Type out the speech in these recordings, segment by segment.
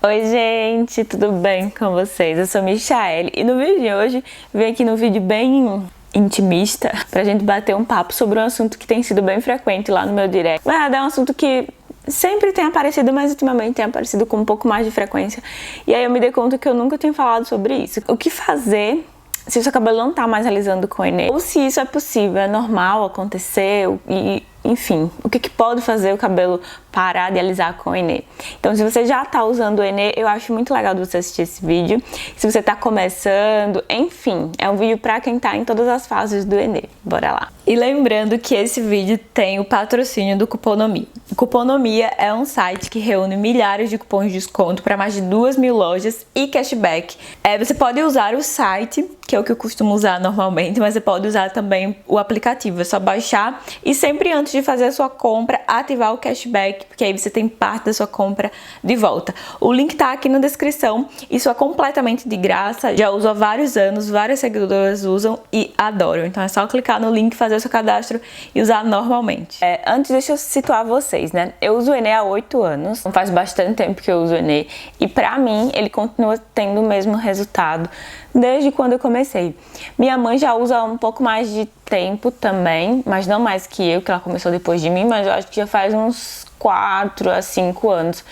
Oi gente, tudo bem com vocês? Eu sou Michaele e no vídeo de hoje vim aqui num vídeo bem intimista pra gente bater um papo sobre um assunto que tem sido bem frequente lá no meu direct. É um assunto que sempre tem aparecido, mas ultimamente tem aparecido com um pouco mais de frequência. E aí eu me dei conta que eu nunca tinha falado sobre isso. O que fazer se o seu cabelo não tá mais alisando com Enê? Ou se isso é possível, é normal acontecer e... Enfim, o que pode fazer o cabelo parar de alisar com o Enê? Então, se você já tá usando o Enê, eu acho muito legal de você assistir esse vídeo. Se você tá começando, enfim, é um vídeo pra quem tá em todas as fases do Enê. Bora lá! E lembrando que esse vídeo tem o patrocínio do Cuponomia. O Cuponomia é um site que reúne milhares de cupons de desconto para mais de 2.000 lojas e cashback. Você pode usar o site, que é o que eu costumo usar normalmente, mas você pode usar também o aplicativo. É só baixar e sempre antes de fazer a sua compra, ativar o cashback, porque aí você tem parte da sua compra de volta. O link tá aqui na descrição. Isso é completamente de graça. Já uso há vários anos, várias seguidoras usam e adoram. Então é só clicar no link, fazer o seu cadastro e usar normalmente. Antes, deixa eu situar vocês, né? Eu uso o Enê há 8 anos. Então faz bastante tempo que eu uso o Enê. E pra mim, ele continua tendo o mesmo resultado desde quando eu comecei. Minha mãe já usa há um pouco mais de tempo também, mas não mais que eu, que ela começou depois de mim, mas eu acho que já faz uns 4 a 5 anos.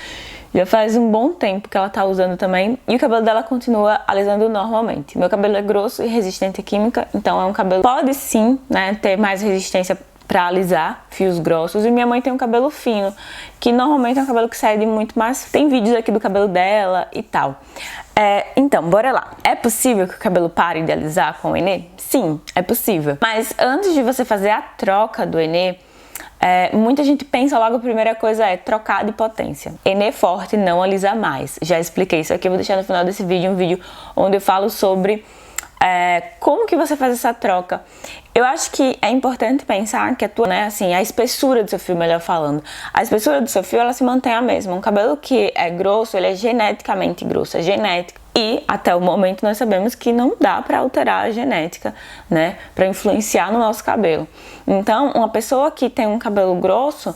Já faz um bom tempo que ela tá usando também e o cabelo dela continua alisando normalmente. Meu cabelo é grosso e resistente à química, então é um cabelo pode sim, né, ter mais resistência para alisar fios grossos. E minha mãe tem um cabelo fino, que normalmente é um cabelo que cede muito mais. Tem vídeos aqui do cabelo dela e tal. Então, bora lá. É possível que o cabelo pare de alisar com o Enê? Sim, é possível. Mas antes de você fazer a troca do Enê, muita gente pensa logo, a primeira coisa é trocar de potência. Enê forte não alisa mais. Já expliquei isso aqui, eu vou deixar no final desse vídeo um vídeo onde eu falo sobre como que você faz essa troca. Eu acho que é importante pensar que a espessura do seu fio, melhor falando, a espessura do seu fio, ela se mantém a mesma. Um cabelo que é grosso, ele é geneticamente grosso, é genético. E até o momento nós sabemos que não dá para alterar a genética, né, para influenciar no nosso cabelo. Então, uma pessoa que tem um cabelo grosso,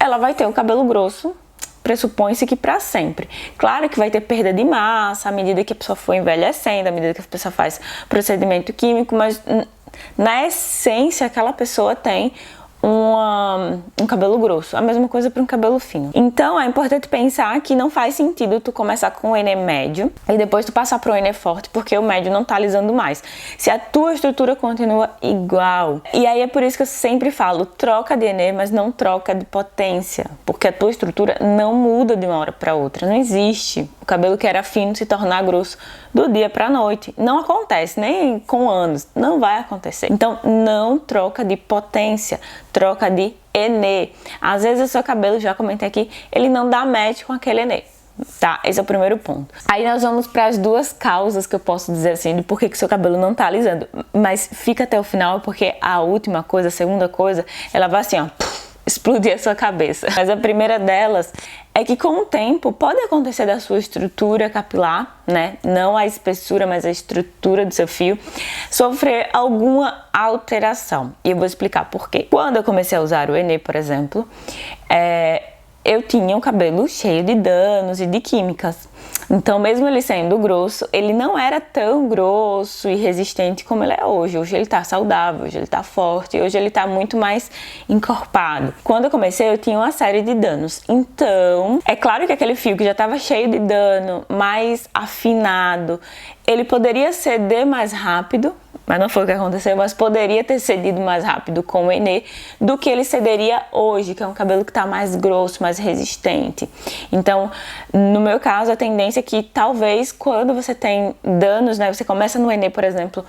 ela vai ter um cabelo grosso, pressupõe-se que para sempre. Claro que vai ter perda de massa à medida que a pessoa for envelhecendo, à medida que a pessoa faz procedimento químico, mas na essência aquela pessoa tem um cabelo grosso. A mesma coisa para um cabelo fino. Então é importante pensar que não faz sentido tu começar com o Enê médio e depois tu passar para o Enê forte, porque o médio não tá alisando mais. Se a tua estrutura continua igual. E aí é por isso que eu sempre falo, troca de Enê, mas não troca de potência, porque a tua estrutura não muda de uma hora para outra. Não existe o cabelo que era fino se tornar grosso do dia para a noite. Não acontece, nem com anos. Não vai acontecer. Então não troca de potência, troca de Enê. Às vezes o seu cabelo, já comentei aqui, ele não dá match com aquele Enê. Tá, esse é o primeiro ponto. Aí nós vamos para as duas causas que eu posso dizer assim, de por que o seu cabelo não tá alisando. Mas fica até o final, porque a última coisa, a segunda coisa, ela vai assim, ó, explodir a sua cabeça. Mas a primeira delas é que com o tempo pode acontecer da sua estrutura capilar, né? Não a espessura, mas a estrutura do seu fio, sofrer alguma alteração. E eu vou explicar por quê. Quando eu comecei a usar o Enê, por exemplo, eu tinha o cabelo cheio de danos e de químicas. Então, mesmo ele sendo grosso, ele não era tão grosso e resistente como ele é hoje. Hoje ele tá saudável, hoje ele tá forte, hoje ele tá muito mais encorpado. Quando eu comecei, eu tinha uma série de danos. Então, é claro que aquele fio que já estava cheio de dano, mais afinado, ele poderia ceder mais rápido, mas não foi o que aconteceu, mas poderia ter cedido mais rápido com o Enê do que ele cederia hoje, que é um cabelo que está mais grosso, mais resistente. Então, no meu caso, a tendência é que talvez quando você tem danos, né, você começa no Enê, por exemplo,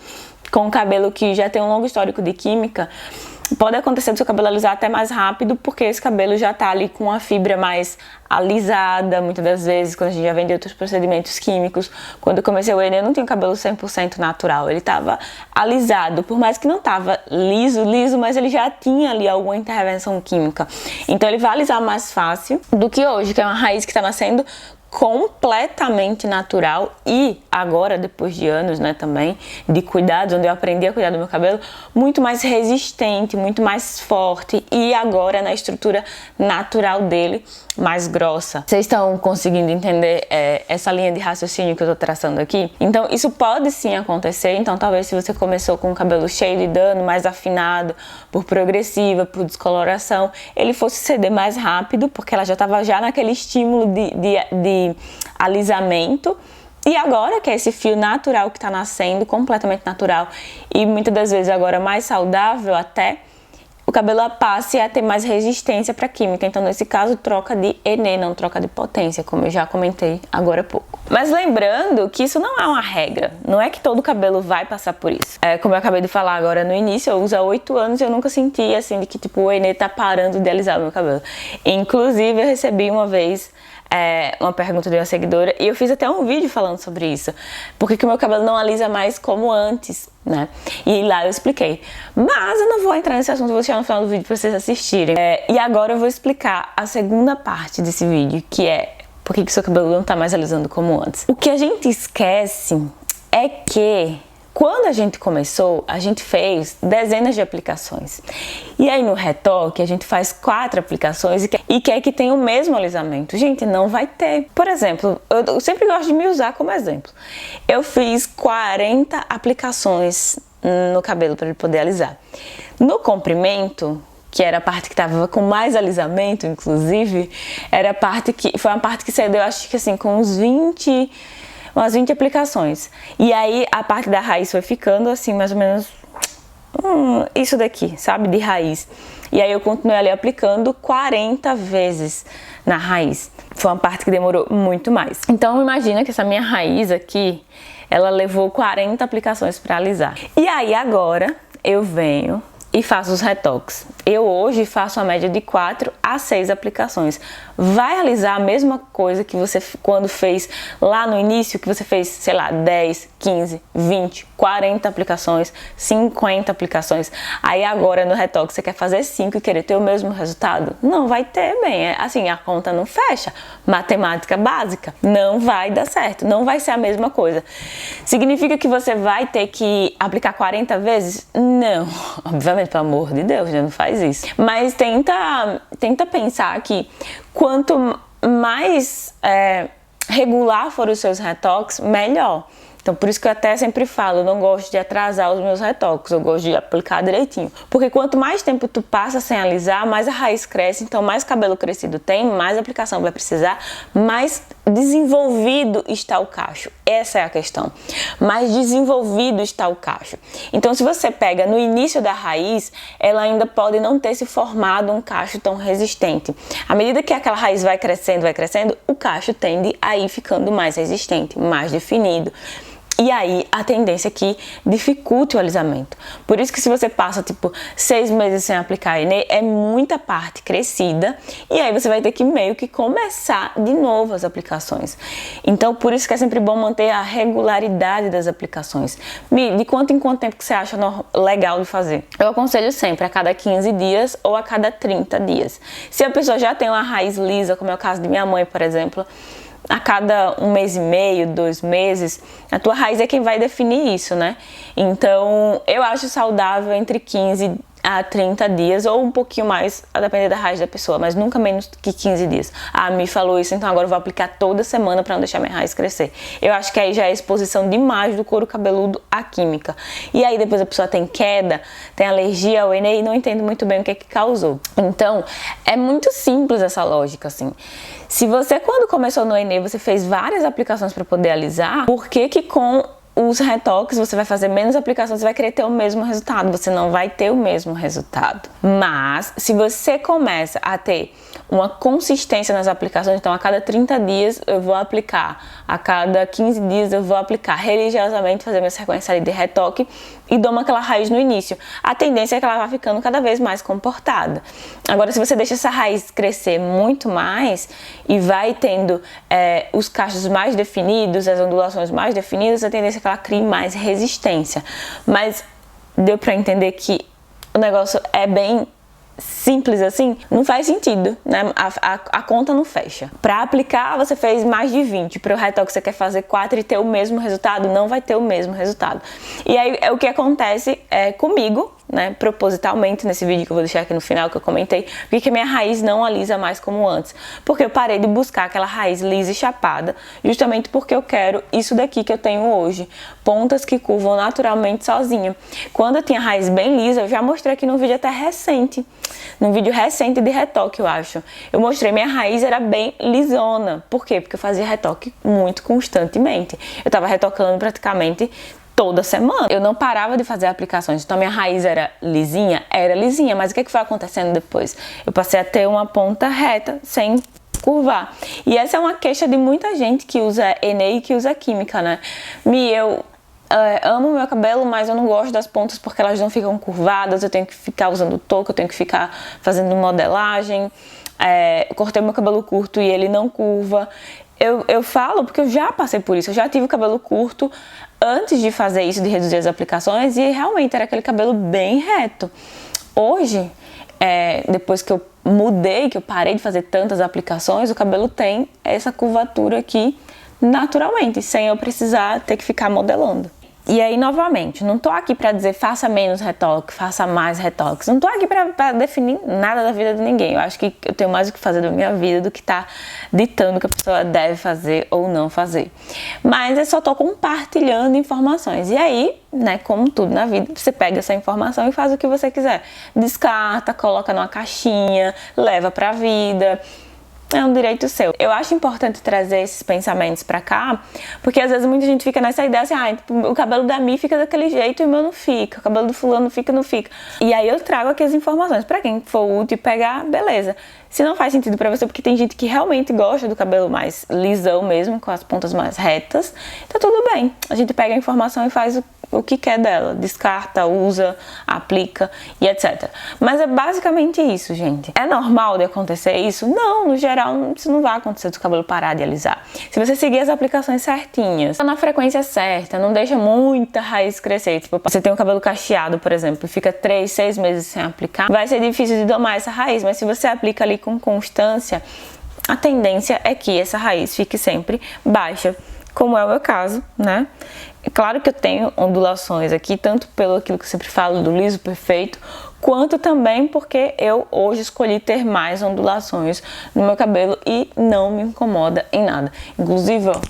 com um cabelo que já tem um longo histórico de química, pode acontecer do seu cabelo alisar até mais rápido, porque esse cabelo já tá ali com a fibra mais alisada, muitas das vezes, quando a gente já vende outros procedimentos químicos. Quando eu comecei o Enê, eu não tinha um cabelo 100% natural, ele tava alisado, por mais que não tava liso, mas ele já tinha ali alguma intervenção química. Então ele vai alisar mais fácil do que hoje, que é uma raiz que tá nascendo completamente natural. E agora, depois de anos, né, também de cuidados, onde eu aprendi a cuidar do meu cabelo, muito mais resistente, muito mais forte, e agora na estrutura natural dele, mais grossa. Vocês estão conseguindo entender essa linha de raciocínio que eu tô traçando aqui? Então isso pode sim acontecer. Então talvez se você começou com o cabelo cheio de dano, mais afinado, por progressiva, por descoloração, ele fosse ceder mais rápido, porque ela já estava já naquele estímulo de alisamento. E agora que é esse fio natural que está nascendo, completamente natural, e muitas das vezes agora mais saudável até, o cabelo passe a ter mais resistência para química. Então, nesse caso, troca de Enê, não troca de potência, como eu já comentei agora há pouco. Mas lembrando que isso não é uma regra. Não é que todo cabelo vai passar por isso. Como eu acabei de falar agora no início, eu uso há 8 anos e eu nunca senti assim de que tipo o Enê tá parando de alisar o meu cabelo. Inclusive, eu recebi uma vez uma pergunta de uma seguidora e eu fiz até um vídeo falando sobre isso. Por que o meu cabelo não alisa mais como antes, né? E lá eu expliquei. Mas eu não vou entrar nesse assunto, vou deixar no final do vídeo pra vocês assistirem. E agora eu vou explicar a segunda parte desse vídeo, que é por que o seu cabelo não tá mais alisando como antes. O que a gente esquece é que quando a gente começou, a gente fez dezenas de aplicações. E aí no retoque a gente faz 4 aplicações e quer que tenha o mesmo alisamento. Gente, não vai ter. Por exemplo, eu sempre gosto de me usar como exemplo. Eu fiz 40 aplicações no cabelo para ele poder alisar. No comprimento, que era a parte que estava com mais alisamento, inclusive, foi uma parte que cedeu, acho que assim, com umas 20 aplicações. E aí a parte da raiz foi ficando assim, mais ou menos isso daqui, sabe? De raiz. E aí eu continuei ali aplicando 40 vezes na raiz. Foi uma parte que demorou muito mais. Então imagina que essa minha raiz aqui, ela levou 40 aplicações para alisar. E aí agora eu venho e faço os retoques. Eu hoje faço a média de 4 a 6 aplicações. Vai alisar a mesma coisa que você quando fez lá no início, que você fez, sei lá, 10, 15, 20, 40 aplicações, 50 aplicações. Aí agora no retoque você quer fazer 5 e querer ter o mesmo resultado? Não vai ter, bem. Assim, a conta não fecha. Matemática básica. Não vai dar certo. Não vai ser a mesma coisa. Significa que você vai ter que aplicar 40 vezes? Não. Obviamente, pelo amor de Deus, já não faz isso. Mas tenta pensar que quanto mais regular for os seus retoques, melhor. Então, por isso que eu até sempre falo, eu não gosto de atrasar os meus retoques, eu gosto de aplicar direitinho. Porque quanto mais tempo tu passa sem alisar, mais a raiz cresce, então mais cabelo crescido tem, mais aplicação vai precisar, mais desenvolvido está o cacho. Essa é a questão. Mais desenvolvido está o cacho. Então, se você pega no início da raiz, ela ainda pode não ter se formado um cacho tão resistente. À medida que aquela raiz vai crescendo, o cacho tende a ir ficando mais resistente, mais definido. E aí, a tendência é que dificulte o alisamento. Por isso que se você passa, tipo, 6 meses sem aplicar Enê, é muita parte crescida. E aí você vai ter que meio que começar de novo as aplicações. Então, por isso que é sempre bom manter a regularidade das aplicações. De quanto em quanto tempo que você acha legal de fazer? Eu aconselho sempre a cada 15 dias ou a cada 30 dias. Se a pessoa já tem uma raiz lisa, como é o caso de minha mãe, por exemplo, a cada 1 mês e meio, 2 meses, a tua raiz é quem vai definir isso, né? Então, eu acho saudável entre 15 a 30 dias ou um pouquinho mais, a depender da raiz da pessoa, mas nunca menos que 15 dias. Ah, me falou isso, então agora eu vou aplicar toda semana para não deixar minha raiz crescer. Eu acho que aí já é exposição demais do couro cabeludo à química. E aí depois a pessoa tem queda, tem alergia ao Enê e não entende muito bem o que é que causou. Então, é muito simples essa lógica, assim. Se você, quando começou no Enê, você fez várias aplicações para poder alisar, por que que com os retoques você vai fazer menos aplicações, você vai querer ter o mesmo resultado? Você não vai ter o mesmo resultado. Mas, se você começa a ter uma consistência nas aplicações, então a cada 30 dias eu vou aplicar, a cada 15 dias eu vou aplicar religiosamente, fazer minha sequência ali de retoque e dou aquela raiz no início. A tendência é que ela vai ficando cada vez mais comportada. Agora, se você deixa essa raiz crescer muito mais e vai tendo os cachos mais definidos, as ondulações mais definidas, a tendência é que ela crie mais resistência. Mas deu pra entender que o negócio é bem simples assim? Não faz sentido, né? A conta não fecha. Para aplicar, você fez mais de 20. Para o retoque, você quer fazer 4 e ter o mesmo resultado? Não vai ter o mesmo resultado. E aí, o que acontece comigo, né, propositalmente nesse vídeo que eu vou deixar aqui no final, que eu comentei, porque que a minha raiz não alisa mais como antes. Porque eu parei de buscar aquela raiz lisa e chapada, justamente porque eu quero isso daqui que eu tenho hoje, pontas que curvam naturalmente sozinha. Quando eu tinha a raiz bem lisa, eu já mostrei aqui num vídeo até recente, num vídeo recente de retoque, eu acho. Eu mostrei minha raiz era bem lisona. Por quê? Porque eu fazia retoque muito constantemente. Eu tava retocando praticamente toda semana. Eu não parava de fazer aplicações. Então minha raiz era lisinha, mas o que foi acontecendo depois? Eu passei a ter uma ponta reta, sem curvar. E essa é uma queixa de muita gente que usa Enei e que usa química, né? Eu amo meu cabelo, mas eu não gosto das pontas porque elas não ficam curvadas, eu tenho que ficar usando touca, eu tenho que ficar fazendo modelagem. Cortei meu cabelo curto e ele não curva. Eu falo porque eu já passei por isso, eu já tive o cabelo curto antes de fazer isso, de reduzir as aplicações, e realmente era aquele cabelo bem reto. Hoje, depois que eu mudei, que eu parei de fazer tantas aplicações, o cabelo tem essa curvatura aqui naturalmente, sem eu precisar ter que ficar modelando. E aí, novamente, não tô aqui pra dizer faça menos retoque, faça mais retoques. Não tô aqui pra definir nada da vida de ninguém. Eu acho que eu tenho mais o que fazer da minha vida do que tá ditando o que a pessoa deve fazer ou não fazer. Mas eu só tô compartilhando informações. E aí, né, como tudo na vida, você pega essa informação e faz o que você quiser. Descarta, coloca numa caixinha, leva pra vida. É um direito seu. Eu acho importante trazer esses pensamentos pra cá, porque às vezes muita gente fica nessa ideia assim, o cabelo da Mi fica daquele jeito e o meu não fica, o cabelo do fulano fica, não fica. E aí eu trago aqui as informações pra quem for útil pegar, beleza. Se não faz sentido pra você, porque tem gente que realmente gosta do cabelo mais lisão mesmo, com as pontas mais retas, tá tudo bem. A gente pega a informação e faz o que quer dela, descarta, usa, aplica e etc. Mas é basicamente isso, gente. É normal de acontecer isso? Não, no geral isso não vai acontecer do cabelo parar de alisar. Se você seguir as aplicações certinhas, na frequência certa, não deixa muita raiz crescer. Tipo, você tem um cabelo cacheado, por exemplo, e fica 3, 6 meses sem aplicar, vai ser difícil de domar essa raiz, mas se você aplica ali com constância, a tendência é que essa raiz fique sempre baixa, como é o meu caso, né? É claro que eu tenho ondulações aqui, tanto pelo aquilo que eu sempre falo do liso perfeito, quanto também porque eu hoje escolhi ter mais ondulações no meu cabelo e não me incomoda em nada. Inclusive, ó,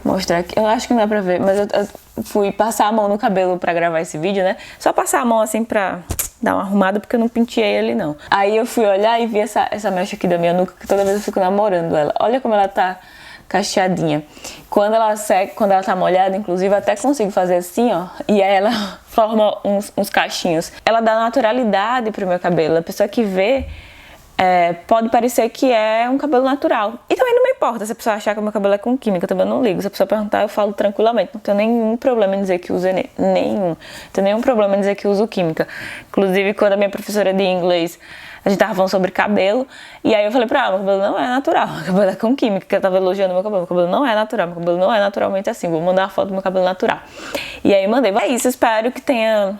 mostrar aqui, eu acho que não dá pra ver, mas eu fui passar a mão no cabelo pra gravar esse vídeo, né? Só passar a mão assim pra dar uma arrumada, porque eu não penteei ele não. Aí eu fui olhar e vi essa mecha aqui da minha nuca, que toda vez eu fico namorando ela. Olha como ela tá cacheadinha. Quando ela seca, quando ela tá molhada, inclusive, até consigo fazer assim, ó, e aí ela forma uns cachinhos. Ela dá naturalidade pro meu cabelo. A pessoa que vê pode parecer que é um cabelo natural. E também não me importa se a pessoa achar que o meu cabelo é com química, eu também não ligo. Se a pessoa perguntar, eu falo tranquilamente. Não tenho nenhum problema em dizer que uso nenhum. Não tenho nenhum problema em dizer que uso química. Inclusive, quando a minha professora de inglês, a gente tava falando sobre cabelo, e aí eu falei pra ela, meu cabelo não é natural, meu cabelo é com química, que eu tava elogiando meu cabelo não é natural, meu cabelo não é naturalmente assim, vou mandar uma foto do meu cabelo natural. E aí mandei, é isso, espero que tenha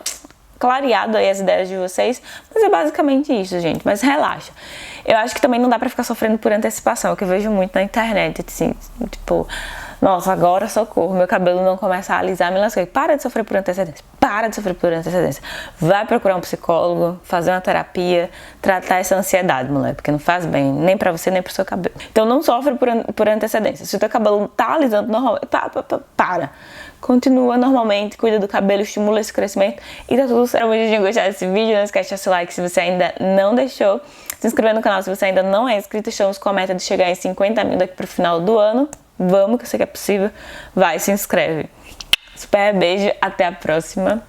clareado aí as ideias de vocês, mas é basicamente isso, gente, mas relaxa. Eu acho que também não dá pra ficar sofrendo por antecipação, que eu vejo muito na internet, assim, tipo, nossa, agora socorro, meu cabelo não começa a alisar, me lasquei. Para de sofrer por antecedência, para de sofrer por antecedência. Vai procurar um psicólogo, fazer uma terapia, tratar essa ansiedade, mulher, porque não faz bem nem pra você, nem pro seu cabelo. Então não sofre por antecedência. Se o teu cabelo tá alisando normalmente, para. Continua normalmente, cuida do cabelo, estimula esse crescimento e tá tudo certo. Muito de gostar desse vídeo, não esquece de deixar seu like se você ainda não deixou, se inscrever no canal se você ainda não é inscrito, estamos com a meta de chegar em 50 mil daqui pro final do ano. Vamos, que eu sei que é possível. Vai, se inscreve. Super beijo, até a próxima.